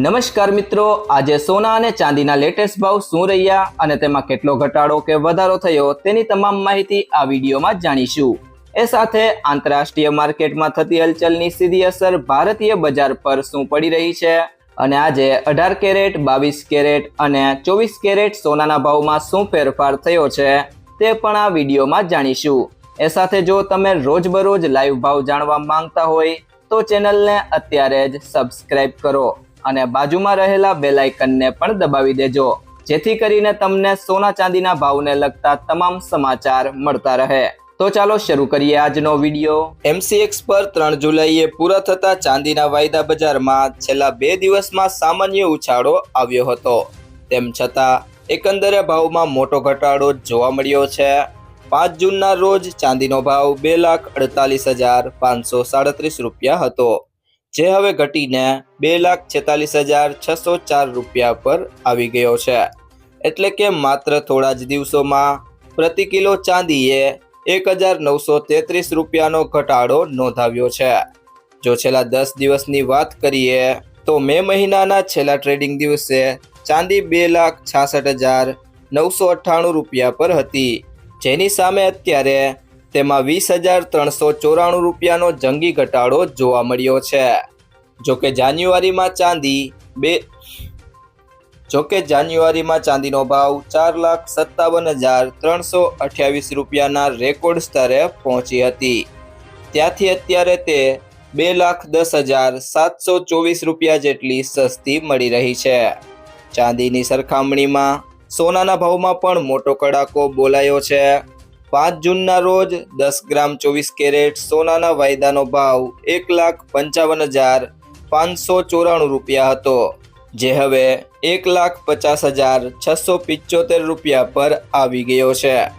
નમસ્કાર મિત્રો, આજે સોના અને ચાંદીના લેટેસ્ટ ભાવ શું રહ્યા અને તેમાં કેટલો ઘટાડો કે વધારો થયો તેની તમામ માહિતી આ વિડીયોમાં જાણીશું। એ સાથે આંતરરાષ્ટ્રીય માર્કેટમાં થતી હલચલની સીધી અસર ભારતીય બજાર પર શું પડી રહી છે અને આજે 18 કેરેટ, 22 કેરેટ અને 24 કેરેટ સોનાના ભાવમાં શું ફેરફાર થયો છે તે પણ આ વિડીયોમાં જાણીશું। એ સાથે જો તમે રોજબરોજ લાઈવ ભાવ જાણવા માંગતા હોય તો ચેનલને અત્યારે જ સબસ્ક્રાઇબ કરો અને બાજુમાં રહેલા બેલ આઇકનને પણ દબાવી દેજો, જેથી કરીને તમને સોના ચાંદીના ભાવને લગતા તમામ સમાચાર મળતા રહે। તો ચાલો શરૂ કરીએ આજનો વિડીયો। MCX પર 3 જુલાઈએ પૂરા થતા ચાંદીના વાયદા બજારમાં છેલ્લા 2 દિવસમાં સામાન્ય ઉછાળો આવ્યો હતો। તેમ છતાં એકંદરે ભાવમાં મોટો ઘટાડો જોવા મળ્યો છે। 5 જૂનના રોજ ચાંદીનો ભાવ 2,48,537 રૂપિયા હતો, જે હવે ઘટીને 2,46,604 રૂપિયા પર આવી ગયો છે। એટલે કે માત્ર થોડા જ દિવસોમાં પ્રતિ કિલો ચાંદીએ 1,933 રૂપિયાનો ઘટાડો નોંધાવ્યો છે। જો છેલ્લા 10 દિવસની વાત કરીએ તો મે મહિનાના છેલ્લા ટ્રેડિંગ દિવસે ચાંદી 2,66,998 રૂપિયા પર હતી, જેની સામે અત્યારે તેમાં 20,394 રૂપિયાનો જંગી ઘટાડો જોવા મળ્યો છે। જોકે જાન્યુઆરીમાં ચાંદીનો ભાવ 4,57,328 રૂપિયાના રેકોર્ડ સ્તરે પહોંચી હતી, ત્યાંથી અત્યારે તે 2,10,724 રૂપિયા જેટલી સસ્તી મળી રહી છે। ચાંદીની સરખામણીમાં સોનાના ભાવમાં પણ મોટો કડાકો બોલાયો છે। 5 જૂનના રોજ 10 ગ્રામ 24 કેરેટ સોનાના વાયદાનો ભાવ 1,55,594 રૂપિયા હતો, જે હવે 1,50,675 રૂપિયા પર આવી ગયો છે।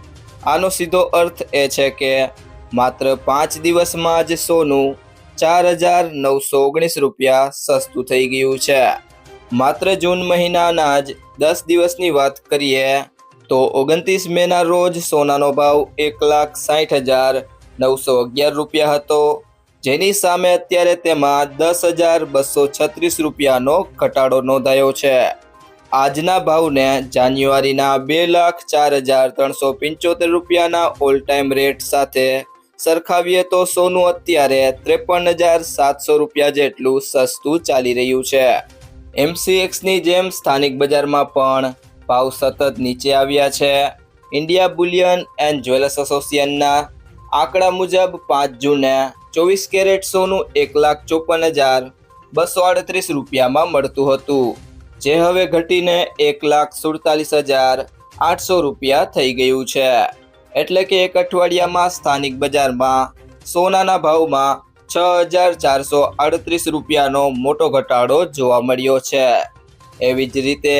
આનો સીધો અર્થ એ છે કે માત્ર 5 દિવસમાં જ સોનું 4,919 રૂપિયા સસ્તું થઈ ગયું છે। માત્ર જૂન મહિનાના જ 10 દિવસની વાત કરીએ તો 29 મેના રોજ સોનાનો ભાવ 1,60,911 રૂપિયા હતો, જેની સામે અત્યારે તેમાં 10,236 રૂપિયાનો ઘટાડો નોંધાયો છે। આજના ભાવને જાન્યુઆરીના 2,04,375 રૂપિયાના ઓલ ટાઈમ રેટ સાથે સરખાવીએ તો સોનું અત્યારે 53,700 રૂપિયા જેટલું સસ્તું ચાલી રહ્યું છે। MCXની જેમ સ્થાનિક બજારમાં પણ ભાવ સતત નીચે આવ્યા છે। ઇન્ડિયા બુલિયન એન્ડ જ્વેલર્સ એસોસિએશનના આંકડા મુજબ 5 જૂને 24 કેરેટ સોનું 1,54,238 રૂપિયામાં મળતું હતું, જે હવે ઘટીને 1,47,800 રૂપિયા થઈ ગયું છે। એટલે કે એક અઠવાડિયામાં સ્થાનિક બજારમાં સોનાના ભાવમાં 6,438 રૂપિયાનો મોટો ઘટાડો જોવા મળ્યો છે। એવી જ રીતે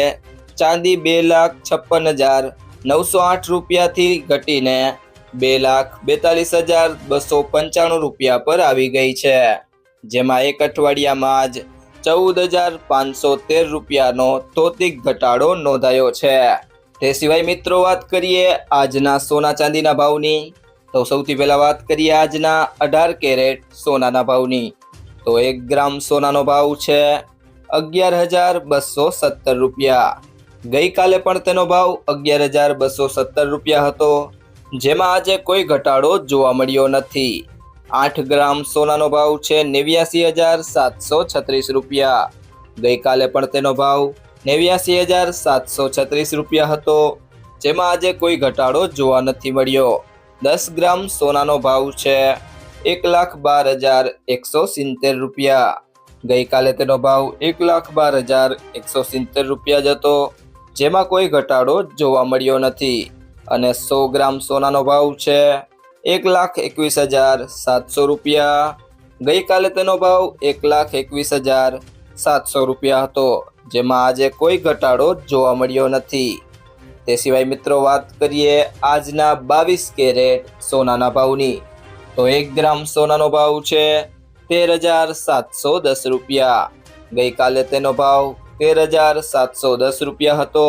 ચાંદી 2,56,908 રૂપિયાથી ઘટીને 2,42,295 રૂપિયા પર આવી ગઈ છે, જેમાં એક અઠવાડિયામાં જ 14,513 રૂપિયાનો તોતિક ઘટાડો નોંધાયો છે। તે સિવાય મિત્રો વાત કરીએ આજના સોના ચાંદીના ભાવની, તો સૌથી પહેલા વાત કરીએ આજના 18 કેરેટ સોનાના ભાવની। તો 1 ગ્રામ સોનાનો ભાવ છે 11,217 રૂપિયા। ગઈકાલે પણ તેનો ભાવ 11,217 રૂપિયા હતો, જેમાં આજે કોઈ ઘટાડો જોવા મળ્યો નથી। 8 ગ્રામ સોનાનો ભાવ છે 89,736 રૂપિયા। ગઈકાલે પણ તેનો ભાવ 89,736 રૂપિયા હતો, જેમાં આજે કોઈ ઘટાડો જોવા નથી મળ્યો। 10 ગ્રામ સોનાનો ભાવ છે 1,12,170 રૂપિયા। ગઈકાલે તેનો ભાવ 1,12,170 રૂપિયા જ હતો, જેમાં કોઈ ઘટાડો જોવા મળ્યો નથી। અને 100 ગ્રામ સોનાનો ભાવ છે 1,21,700 રૂપિયા। ગઈકાલે તેનો ભાવ 1,21,700 રૂપિયા હતો, જેમાં આજે કોઈ ઘટાડો જોવા મળ્યો નથી। તે સિવાય મિત્રો વાત કરીએ આજના 22 કેરેટ સોનાના ભાવની, તો 1 ગ્રામ સોનાનો ભાવ છે 13,710 રૂપિયા। ગઈકાલે તેનો ભાવ 13,710 રૂપિયા હતો,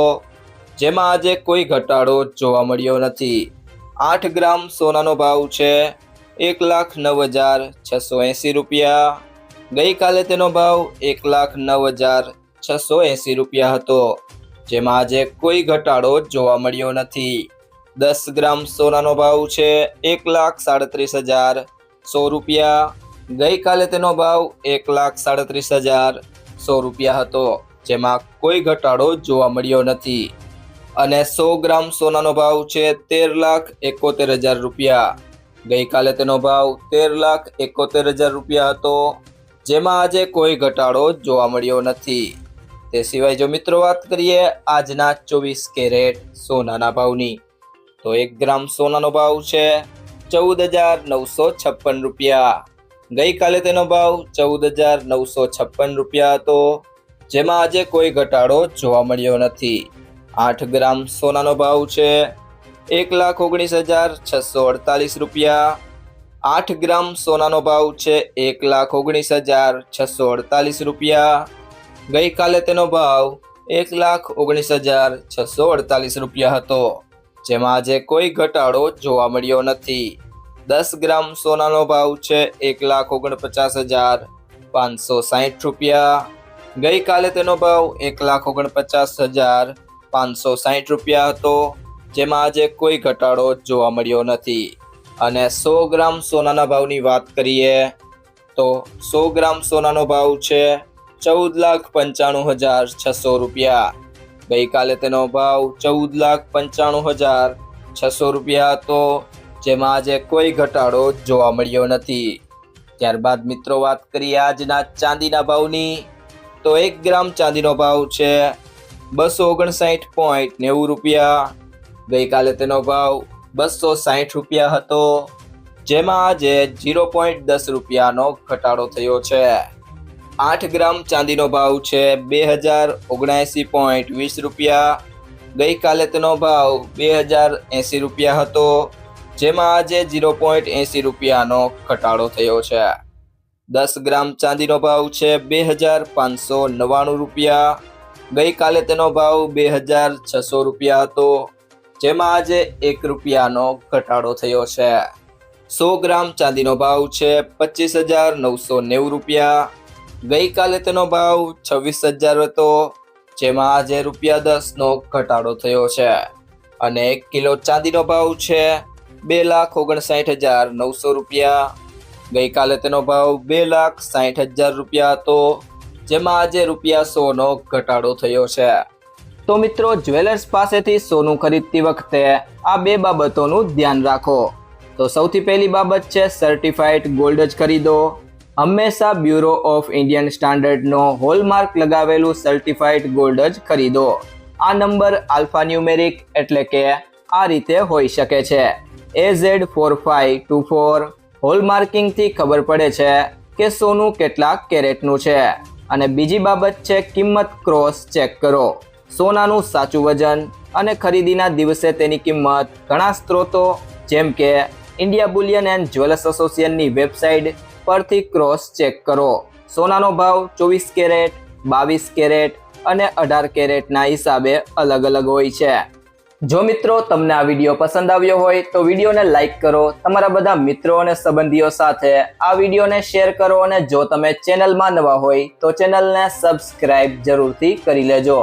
જેમાં આજે કોઈ ઘટાડો જોવા મળ્યો નથી। 8 ગ્રામ સોનાનો ભાવ છે 1,09,680 રૂપિયા। ગઈકાલે તેનો ભાવ 1,09,000 ₹680 હતો, જેમાં આજે કોઈ ઘટાડો જોવા મળ્યો નથી. 10 ગ્રામ સોનાનો ભાવ છે ₹1,37,100. ગઈકાલે તેનો ભાવ ₹1,37,100 હતો, જેમાં કોઈ ઘટાડો જોવા મળ્યો નથી. અને 100 ગ્રામ સોનાનો ભાવ છે ₹13,71,000. ગઈકાલે તેનો ભાવ ₹13,71,000 હતો, જેમાં આજે કોઈ ઘટાડો જોવા મળ્યો નથી. તે સિવાય જો મિત્રો વાત કરીએ આજના 24 કેરેટ સોનાના ભાવની, તો 1 ગ્રામ સોનાનો ભાવ છે ₹14,956. ગઈકાલે તેનો ભાવ ₹14,956 હતો, જેમાં આજે કોઈ ઘટાડો જોવા મળ્યો નથી. 8 ગ્રામ સોનાનો ભાવ છે ₹1,19,648. 8 ગ્રામ સોનાનો ભાવ છે ₹1,19,648. ગઈકાલે તેનો ભાવ ₹1,19,648 હતો, જેમાં આજે કોઈ ઘટાડો જોવા મળ્યો નથી. 10 ગ્રામ સોનાનો ભાવ છે ₹1,49,560. ગઈકાલે તેનો ભાવ ₹1,49,560 હતો, જેમાં આજે કોઈ ઘટાડો જોવા મળ્યો નથી. અને 100 ગ્રામ સોનાના ભાવની વાત કરીએ તો 100 ગ્રામ સોનાનો ભાવ છે ₹14,95,600. ગઈકાલે તેનો ભાવ ₹14,95,600 હતો, જેમાં આજે કોઈ ઘટાડો જોવા મળ્યો નથી. ત્યારબાદ મિત્રો વાત કરીએ આજના ચાંદીના ભાવની, તો 1 ગ્રામ ચાંદીનો ભાવ છે ₹259.90. ગઈકાલે તેનો ભાવ ₹260 હતો, જેમાં આજે ₹0.10નો ઘટાડો થયો છે. 8 ગ્રામ ચાંદીનો ભાવ છે ₹2,079.20. ગઈકાલે તેનો ભાવ ₹2,080 હતો, જેમાં આજે ₹0.80નો ઘટાડો થયો છે. 10 ગ્રામ ચાંદીનો ભાવ છે ₹2,599. ગઈકાલે તેનો ભાવ ₹2,600 હતો, જેમાં આજે ₹1નો ઘટાડો થયો છે. 100 ગ્રામ ચાંદીનો ભાવ છે ₹25,990. ગઈકાલે તેનો ભાવ ₹26,000 હતો, જેમાં આજે ₹10નો ઘટાડો થયો છે. અને 1 કિલો ચાંદીનો ભાવ છે ₹2,59,900. ગઈકાલે તેનો ભાવ ₹2,60,000 હતો, જેમાં આજે ₹100નો ઘટાડો થયો છે. તો મિત્રો જ્વેલર્સ પાસેથી સોનું ખરીદતી વખતે આ બે બાબતોનું ધ્યાન રાખો. તો સૌથી પહેલી બાબત છે સર્ટિફાઈડ ગોલ્ડ જ ખરીદો. હંમેશા બ્યુરો ઓફ ઇન્ડિયન સ્ટાન્ડર્ડનો હોલમાર્ક લગાવેલું સર્ટિફાઈડ ગોલ્ડ જ ખરીદો. આ નંબર આલ્ફાન્યુમેરિક એટલે કે આ રીતે હોઈ શકે છે AZ4524. હોલમાર્કિંગથી ખબર પડે છે કે સોનું કેટલા કેરેટનું છે. અને બીજી બાબત છે કિંમત ક્રોસ ચેક કરો. સોનાનું સાચું વજન અને ખરીદીના દિવસે તેની કિંમત ઘણા સ્ત્રોતો જેમ કે ઇન્ડિયા બુલિયન એન્ડ જ્વેલર્સ એસોસિએશનની વેબસાઇટ પરથી ક્રોસ ચેક કરો. સોનાનો ભાવ 24 કેરેટ, 22 કેરેટ અને 18 કેરેટના હિસાબે અલગ અલગ હોય છે. જો મિત્રો તમને આ વિડીયો પસંદ આવ્યો હોય તો વિડીયોને લાઈક કરો, તમારા બધા મિત્રો અને સંબંધીઓ સાથે આ વિડીયોને શેર કરો અને જો તમે ચેનલમાં નવા હોય તો ચેનલને સબસ્ક્રાઇબ જરૂરથી કરી લેજો.